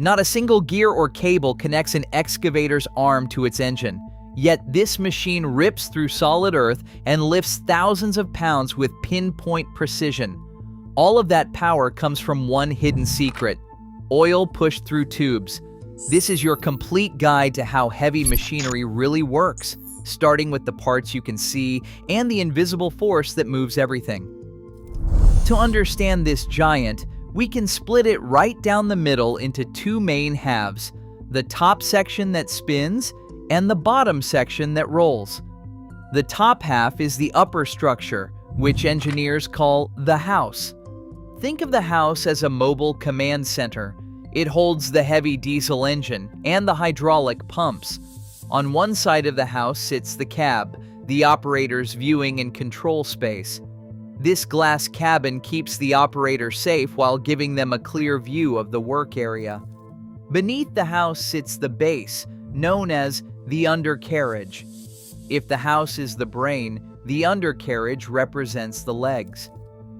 Not a single gear or cable connects an excavator's arm to its engine. Yet this machine rips through solid earth and lifts thousands of pounds with pinpoint precision. All of that power comes from one hidden secret: oil pushed through tubes. This is your complete guide to how heavy machinery really works, starting with the parts you can see and the invisible force that moves everything. To understand this giant, we can split it right down the middle into two main halves: the top section that spins and the bottom section that rolls. The top half is the upper structure, which engineers call the house. Think of the house as a mobile command center. It holds the heavy diesel engine and the hydraulic pumps. On one side of the house sits the cab, the operator's viewing and control space. This glass cabin keeps the operator safe while giving them a clear view of the work area. Beneath the house sits the base, known as the undercarriage. If the house is the brain, the undercarriage represents the legs.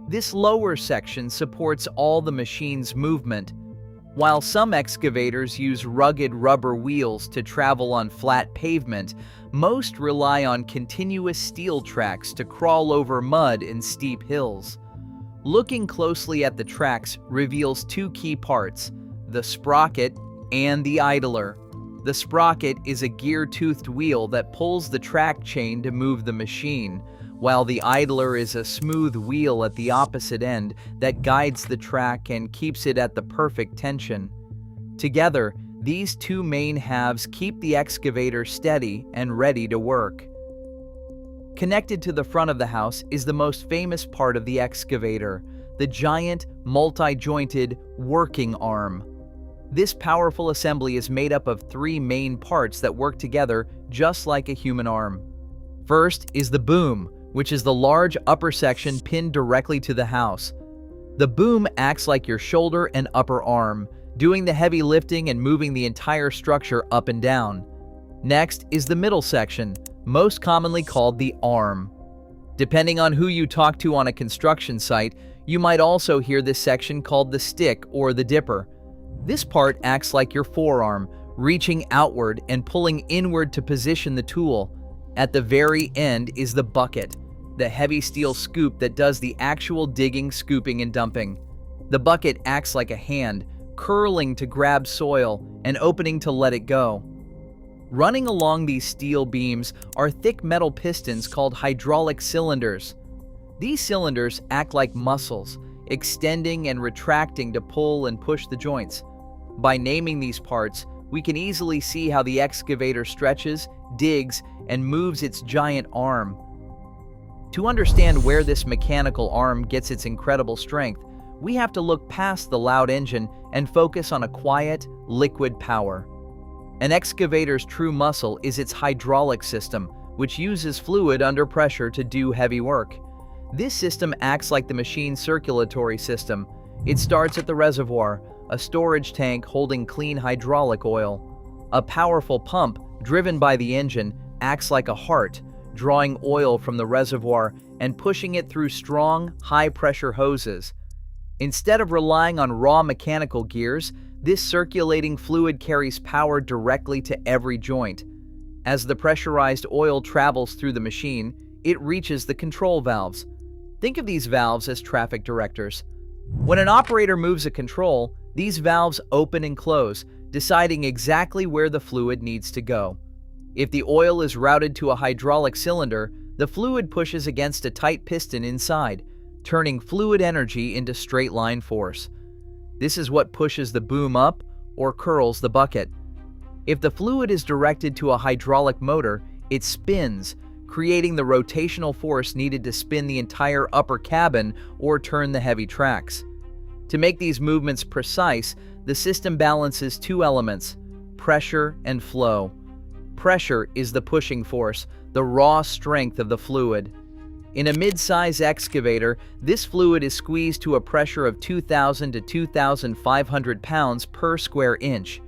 This lower section supports all the machine's movement. While some excavators use rugged rubber wheels to travel on flat pavement, most rely on continuous steel tracks to crawl over mud and steep hills. Looking closely at the tracks reveals two key parts: the sprocket and the idler. The sprocket is a gear-toothed wheel that pulls the track chain to move the machine, while the idler is a smooth wheel at the opposite end that guides the track and keeps it at the perfect tension. Together, these two main halves keep the excavator steady and ready to work. Connected to the front of the house is the most famous part of the excavator: the giant, multi-jointed working arm. This powerful assembly is made up of three main parts that work together just like a human arm. First is the boom, which is the large upper section pinned directly to the house. The boom acts like your shoulder and upper arm, doing the heavy lifting and moving the entire structure up and down. Next is the middle section, most commonly called the arm. Depending on who you talk to on a construction site, you might also hear this section called the stick or the dipper. This part acts like your forearm, reaching outward and pulling inward to position the tool. At the very end is the bucket, the heavy steel scoop that does the actual digging, scooping, and dumping. The bucket acts like a hand, curling to grab soil and opening to let it go. Running along these steel beams are thick metal pistons called hydraulic cylinders. These cylinders act like muscles, extending and retracting to pull and push the joints. By naming these parts, we can easily see how the excavator stretches, digs, and moves its giant arm. To understand where this mechanical arm gets its incredible strength, we have to look past the loud engine and focus on a quiet, liquid power. An excavator's true muscle is its hydraulic system, which uses fluid under pressure to do heavy work. This system acts like the machine's circulatory system. It starts at the reservoir, a storage tank holding clean hydraulic oil. A powerful pump, driven by the engine, acts like a heart, drawing oil from the reservoir and pushing it through strong, high-pressure hoses. Instead of relying on raw mechanical gears, this circulating fluid carries power directly to every joint. As the pressurized oil travels through the machine, it reaches the control valves. Think of these valves as traffic directors. When an operator moves a control, these valves open and close, deciding exactly where the fluid needs to go. If the oil is routed to a hydraulic cylinder, the fluid pushes against a tight piston inside, turning fluid energy into straight-line force. This is what pushes the boom up or curls the bucket. If the fluid is directed to a hydraulic motor, it spins, creating the rotational force needed to spin the entire upper cabin or turn the heavy tracks. To make these movements precise, the system balances two elements: pressure and flow. Pressure is the pushing force, the raw strength of the fluid. In a mid-size excavator, this fluid is squeezed to a pressure of 2,000 to 2,500 pounds per square inch.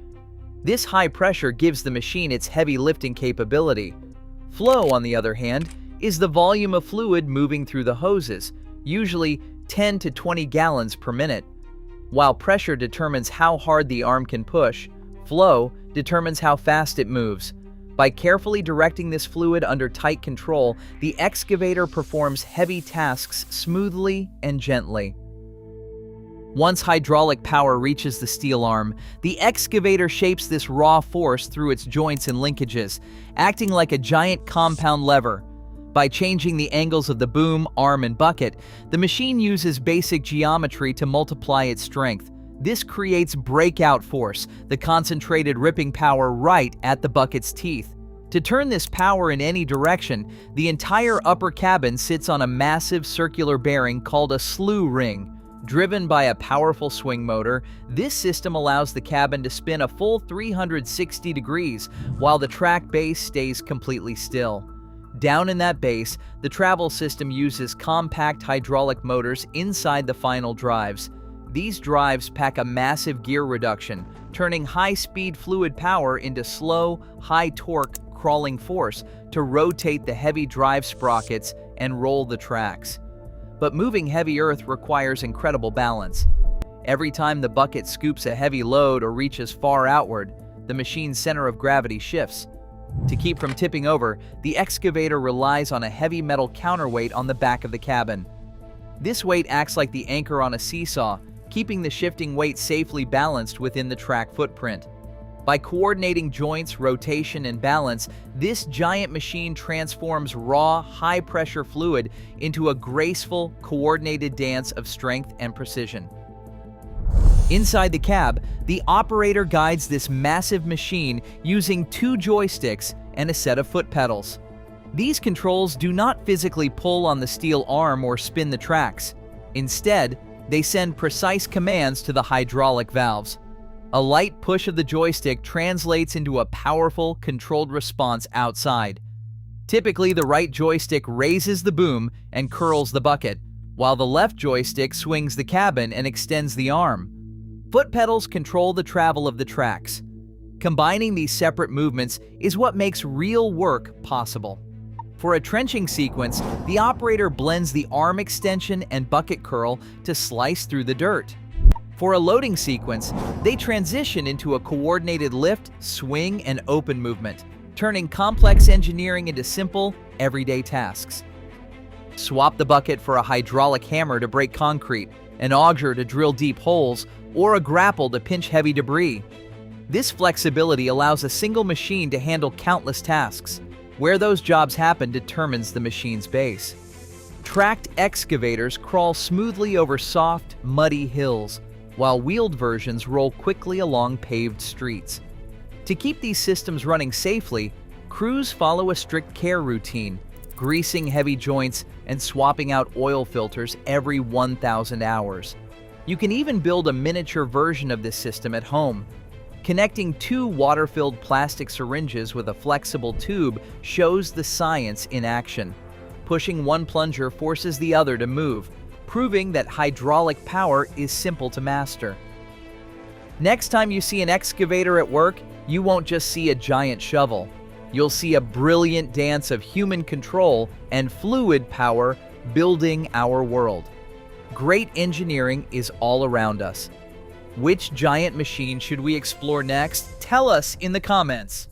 This high pressure gives the machine its heavy lifting capability. Flow, on the other hand, is the volume of fluid moving through the hoses, usually 10 to 20 gallons per minute. While pressure determines how hard the arm can push, flow determines how fast it moves. By carefully directing this fluid under tight control, the excavator performs heavy tasks smoothly and gently. Once hydraulic power reaches the steel arm, the excavator shapes this raw force through its joints and linkages, acting like a giant compound lever. By changing the angles of the boom, arm, and bucket, the machine uses basic geometry to multiply its strength. This creates breakout force, the concentrated ripping power right at the bucket's teeth. To turn this power in any direction, the entire upper cabin sits on a massive circular bearing called a slew ring. Driven by a powerful swing motor, this system allows the cabin to spin a full 360 degrees while the track base stays completely still. Down in that base, the travel system uses compact hydraulic motors inside the final drives. These drives pack a massive gear reduction, turning high-speed fluid power into slow, high-torque crawling force to rotate the heavy drive sprockets and roll the tracks. But moving heavy earth requires incredible balance. Every time the bucket scoops a heavy load or reaches far outward, the machine's center of gravity shifts. To keep from tipping over, the excavator relies on a heavy metal counterweight on the back of the cabin. This weight acts like the anchor on a seesaw, keeping the shifting weight safely balanced within the track footprint. By coordinating joints, rotation, and balance, this giant machine transforms raw, high-pressure fluid into a graceful, coordinated dance of strength and precision. Inside the cab, the operator guides this massive machine using 2 joysticks and a set of foot pedals. These controls do not physically pull on the steel arm or spin the tracks. Instead, they send precise commands to the hydraulic valves. A light push of the joystick translates into a powerful, controlled response outside. Typically, the right joystick raises the boom and curls the bucket, while the left joystick swings the cabin and extends the arm. Foot pedals control the travel of the tracks. Combining these separate movements is what makes real work possible. For a trenching sequence, the operator blends the arm extension and bucket curl to slice through the dirt. For a loading sequence, they transition into a coordinated lift, swing, and open movement, turning complex engineering into simple, everyday tasks. Swap the bucket for a hydraulic hammer to break concrete, an auger to drill deep holes, or a grapple to pinch heavy debris. This flexibility allows a single machine to handle countless tasks. Where those jobs happen determines the machine's base. Tracked excavators crawl smoothly over soft, muddy hills, while wheeled versions roll quickly along paved streets. To keep these systems running safely, crews follow a strict care routine, greasing heavy joints and swapping out oil filters every 1,000 hours. You can even build a miniature version of this system at home. Connecting 2 water-filled plastic syringes with a flexible tube shows the science in action. Pushing one plunger forces the other to move, proving that hydraulic power is simple to master. Next time you see an excavator at work, you won't just see a giant shovel. You'll see a brilliant dance of human control and fluid power building our world. Great engineering is all around us. Which giant machine should we explore next? Tell us in the comments.